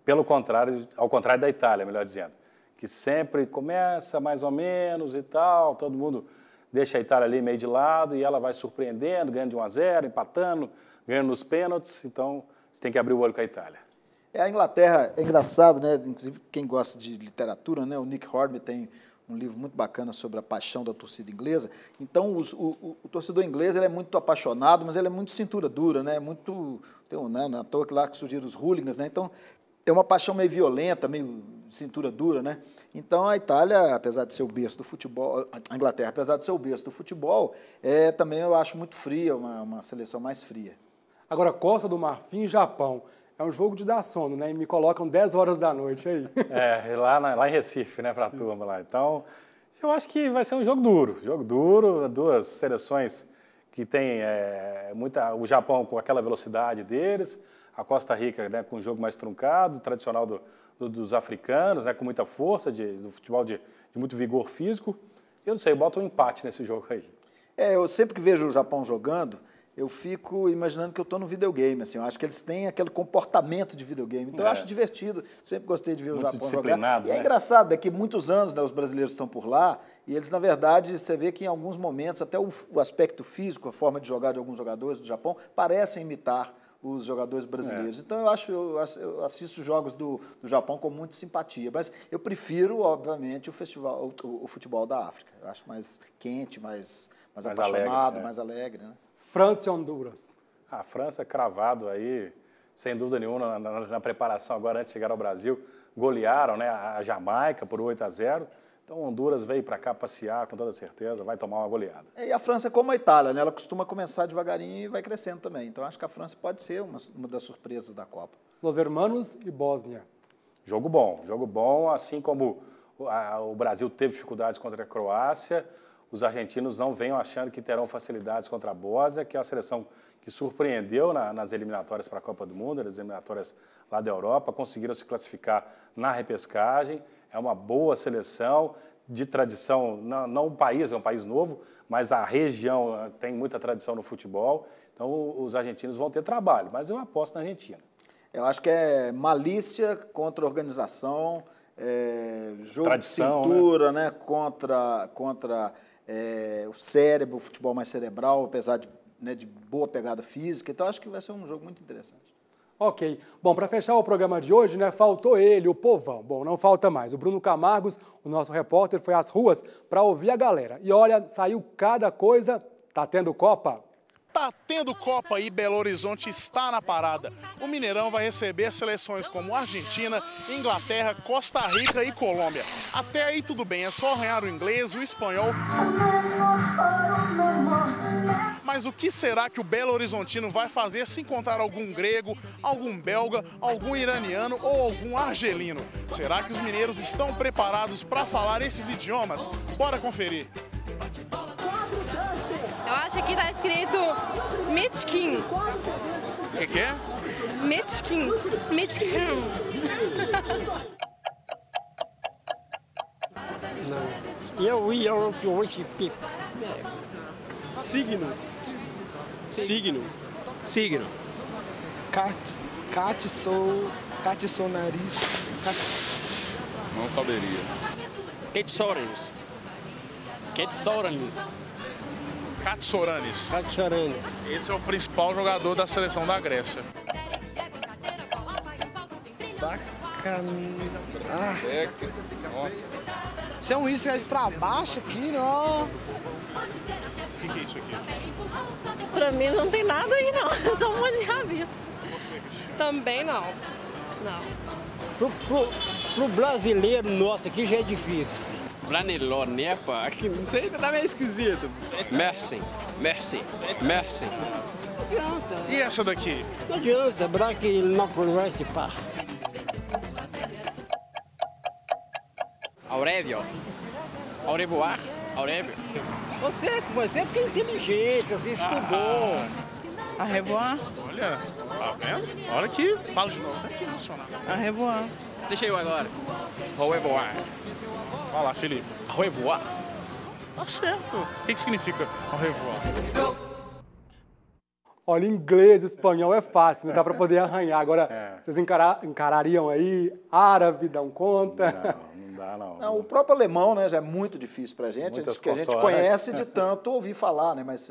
B: ao contrário da Itália, melhor dizendo, que sempre começa mais ou menos e tal, todo mundo deixa a Itália ali meio de lado e ela vai surpreendendo, ganhando de 1-0, empatando, ganhando nos pênaltis, então você tem que abrir o olho com a Itália.
C: A Inglaterra, é engraçado, né? Inclusive quem gosta de literatura, né? O Nick Hornby tem um livro muito bacana sobre a paixão da torcida inglesa. Então, o torcedor inglês ele é muito apaixonado, mas ele é muito cintura dura, né? Não é à toa que lá que surgiram os hooligans, né? Então, é uma paixão meio violenta, meio cintura dura, né? Então, a Itália, apesar de ser o berço do futebol, a Inglaterra, apesar de ser o berço do futebol, também eu acho muito fria, uma seleção mais fria.
A: Agora, Costa do Marfim e Japão. É um jogo de dar sono, né? E me colocam 10 horas da noite aí.
B: Lá em Recife, né, para a turma lá. Então, eu acho que vai ser um jogo duro. Jogo duro, duas seleções que tem o Japão com aquela velocidade deles, a Costa Rica, né, com um jogo mais truncado, tradicional dos africanos, né, com muita força, do futebol de muito vigor físico. Eu não sei, eu boto um empate nesse jogo aí.
C: Eu sempre que vejo o Japão jogando, eu fico imaginando que eu estou no videogame, assim, eu acho que eles têm aquele comportamento de videogame, então eu acho divertido, sempre gostei de ver o Japão jogar. E é engraçado, daqui a muitos anos, né, os brasileiros estão por lá, e eles, na verdade, você vê que em alguns momentos, até o aspecto físico, a forma de jogar de alguns jogadores do Japão, parecem imitar os jogadores brasileiros. Então, eu assisto jogos do Japão com muita simpatia, mas eu prefiro, obviamente, o futebol da África. Eu acho mais quente, mais apaixonado, mais alegre, né?
A: França e Honduras.
B: A França cravado aí, sem dúvida nenhuma, na preparação agora, antes de chegar ao Brasil, golearam, né, a Jamaica por 8-0. Então, Honduras veio para cá passear, com toda certeza, vai tomar uma goleada.
C: E a França é como a Itália, né? Ela costuma começar devagarinho e vai crescendo também. Então, acho que a França pode ser uma das surpresas da Copa.
A: Los Hermanos e Bósnia.
B: Jogo bom, assim como o Brasil teve dificuldades contra a Croácia, os argentinos não venham achando que terão facilidades contra a Bósnia, que é a seleção que surpreendeu nas eliminatórias para a Copa do Mundo, as eliminatórias lá da Europa, conseguiram se classificar na repescagem. É uma boa seleção de tradição, não o país, é um país novo, mas a região tem muita tradição no futebol. Então, os argentinos vão ter trabalho, mas eu aposto na Argentina.
C: Eu acho que é malícia contra organização, jogo tradição, de cintura, né? Contra o cérebro, o futebol mais cerebral, apesar de boa pegada física. Então, acho que vai ser um jogo muito interessante.
A: Ok. Bom, para fechar o programa de hoje, né, faltou ele, o povão. Bom, não falta mais. O Bruno Camargos, o nosso repórter, foi às ruas para ouvir a galera. E olha, saiu cada coisa. Tá tendo Copa?
F: Tá tendo Copa e Belo Horizonte está na parada. O Mineirão vai receber seleções como Argentina, Inglaterra, Costa Rica e Colômbia. Até aí tudo bem, é só arranhar o inglês, o espanhol. Mas o que será que o Belo Horizontino vai fazer se encontrar algum grego, algum belga, algum iraniano ou algum argelino? Será que os mineiros estão preparados para falar esses idiomas? Bora conferir.
V: Eu acho que está escrito Mitchkin.
F: O que é?
V: Mitchkin. Mitchkin.
W: Não. Eu hoje signo. Signo. Cat sou nariz.
F: Não saberia.
W: Ketsoranis.
F: Katsouranis. Esse é o principal jogador da seleção da Grécia.
W: Nossa. Isso é um risco pra baixo aqui, não.
F: O que é isso aqui?
V: Pra mim não tem nada aí, não. Só um monte de rabisco.
F: Você, Cristina?
V: Também não.
W: Pro brasileiro nosso aqui já é difícil.
X: Planelonepa, aqui não sei, tá meio esquisito. Merci.
W: Não adianta.
F: E essa daqui?
W: Não adianta, braque não conhece pá.
X: Au revoir, Aurélio.
W: Você porque é inteligente, você estudou.
V: Au revoir.
F: Olha, tá vendo? Olha aqui, fala de novo, tá aqui emocionado.
V: Au revoir.
X: Deixa eu agora. Au revoir.
F: Vai lá, Felipe. Au revoir. Tá certo. O que significa au revoir?
A: Olha, inglês, espanhol é fácil, né? Dá para poder arranhar. Agora, vocês encarariam aí árabe, dão conta?
B: Não dá, não.
C: Não, o próprio alemão, né, já é muito difícil para a gente, que a gente conhece de tanto ouvir falar, né? Mas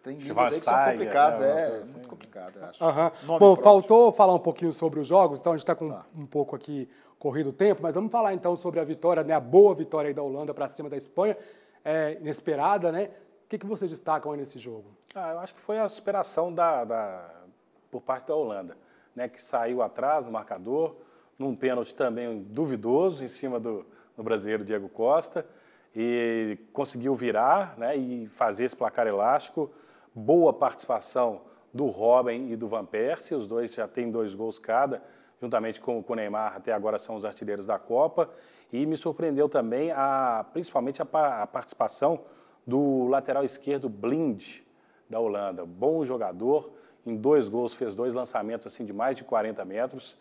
C: tem línguas aí que são complicadas, muito complicado, eu acho.
A: Bom, faltou falar um pouquinho sobre os jogos, então a gente está com um pouco aqui corrido o tempo, mas vamos falar então sobre a vitória, né? A boa vitória aí da Holanda para cima da Espanha, inesperada, né? O que vocês destacam aí nesse jogo?
B: Eu acho que foi a superação por parte da Holanda, né, que saiu atrás no marcador, num pênalti também duvidoso em cima do brasileiro Diego Costa, e conseguiu virar, né, e fazer esse placar elástico. Boa participação do Robben e do Van Persie, os dois já têm 2 gols cada, juntamente com o Neymar, até agora são os artilheiros da Copa, e me surpreendeu também principalmente a participação do lateral esquerdo Blind, da Holanda. Bom jogador, em 2 gols fez 2 lançamentos assim, de mais de 40 metros.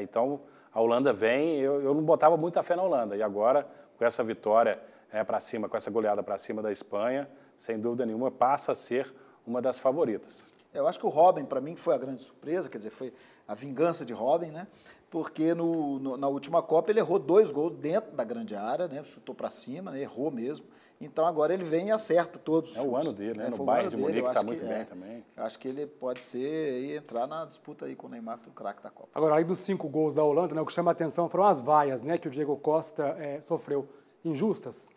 B: Então, a Holanda vem, eu não botava muita fé na Holanda, e agora, com essa vitória para cima, com essa goleada para cima da Espanha, sem dúvida nenhuma, passa a ser uma das favoritas.
C: Eu acho que o Robben, para mim, foi a grande surpresa, quer dizer, foi a vingança de Robben, né? Porque na última Copa ele errou 2 gols dentro da grande área, né? Chutou para cima, né? Errou mesmo. Então agora ele vem e acerta todos os chutes.
B: É o ano dele, né? No Bayern de Munique está muito bem também.
C: Acho que ele pode ser entrar na disputa aí com o Neymar pelo craque da Copa.
A: Agora, aí dos 5 gols da Holanda, né, o que chama a atenção foram as vaias, né, que o Diego Costa sofreu. Injustas?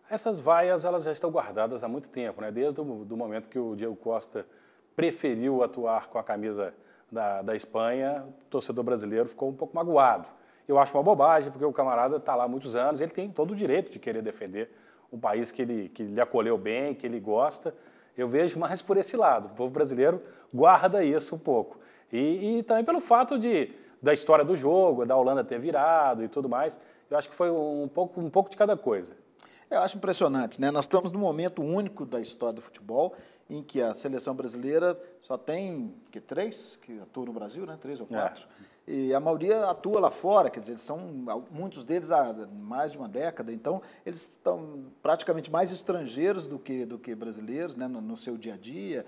B: Essas vaias elas já estão guardadas há muito tempo, né? Desde o momento que o Diego Costa preferiu atuar com a camisa da Espanha, o torcedor brasileiro ficou um pouco magoado. Eu acho uma bobagem, porque o camarada está lá há muitos anos, ele tem todo o direito de querer defender um país que lhe acolheu bem, que ele gosta. Eu vejo mais por esse lado. O povo brasileiro guarda isso um pouco. E também pelo fato da história do jogo, da Holanda ter virado e tudo mais, eu acho que foi um pouco de cada coisa.
C: Eu acho impressionante, né? Nós estamos num momento único da história do futebol em que a seleção brasileira só tem 3 que atuam no Brasil, né? 3 ou 4. E a maioria atua lá fora, quer dizer, muitos deles há mais de uma década, então eles estão praticamente mais estrangeiros do que brasileiros, né? No seu dia a dia.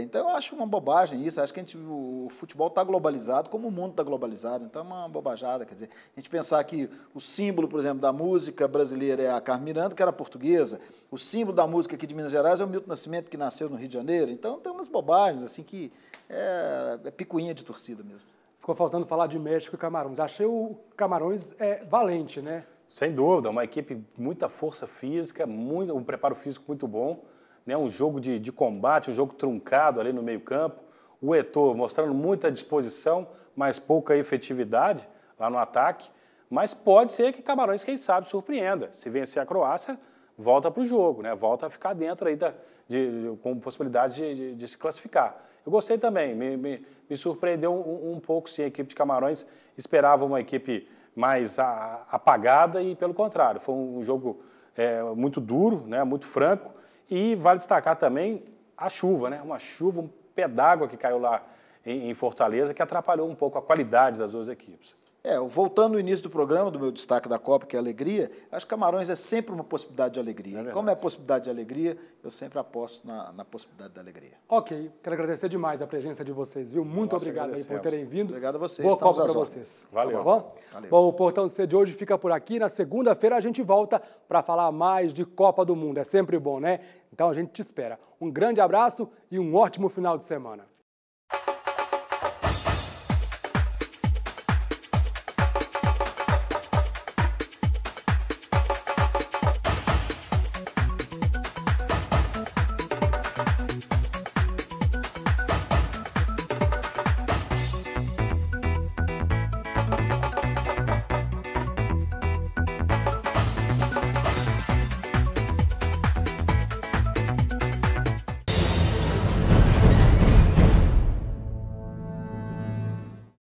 C: Então eu acho uma bobagem isso, acho que o futebol está globalizado como o mundo está globalizado, então é uma bobajada, quer dizer, a gente pensar que o símbolo, por exemplo, da música brasileira é a Carmen Miranda, que era portuguesa, o símbolo da música aqui de Minas Gerais é o Milton Nascimento, que nasceu no Rio de Janeiro, então tem umas bobagens assim que é picuinha de torcida mesmo.
A: Ficou faltando falar de México e Camarões, achei o Camarões valente, né?
B: Sem dúvida, uma equipe muita força física, um preparo físico muito bom, né? Um jogo de combate, um jogo truncado ali no meio campo, o Eto'o mostrando muita disposição, mas pouca efetividade lá no ataque, mas pode ser que Camarões, quem sabe, surpreenda. Se vencer a Croácia, volta para o jogo, né? Volta a ficar dentro aí com possibilidade de se classificar. Eu gostei também, me surpreendeu um pouco, sim, a equipe de Camarões. Esperava uma equipe mais apagada e, pelo contrário, foi um jogo muito duro, né? Muito franco. E vale destacar também a chuva, né? Uma chuva, um pé d'água que caiu lá em Fortaleza, que atrapalhou um pouco a qualidade das duas equipes.
C: Voltando ao início do programa, do meu destaque da Copa, que é a alegria, acho que Camarões é sempre uma possibilidade de alegria. E como é possibilidade de alegria, eu sempre aposto na possibilidade da alegria.
A: Ok, quero agradecer demais a presença de vocês, viu? Muito obrigado aí por terem vindo.
C: Obrigado a vocês.
A: Boa Copa para vocês.
B: Valeu.
A: Tá bom?
C: Valeu.
A: Bom, o Portão C de hoje fica por aqui. Na segunda-feira a gente volta para falar mais de Copa do Mundo. É sempre bom, né? Então a gente te espera. Um grande abraço e um ótimo final de semana.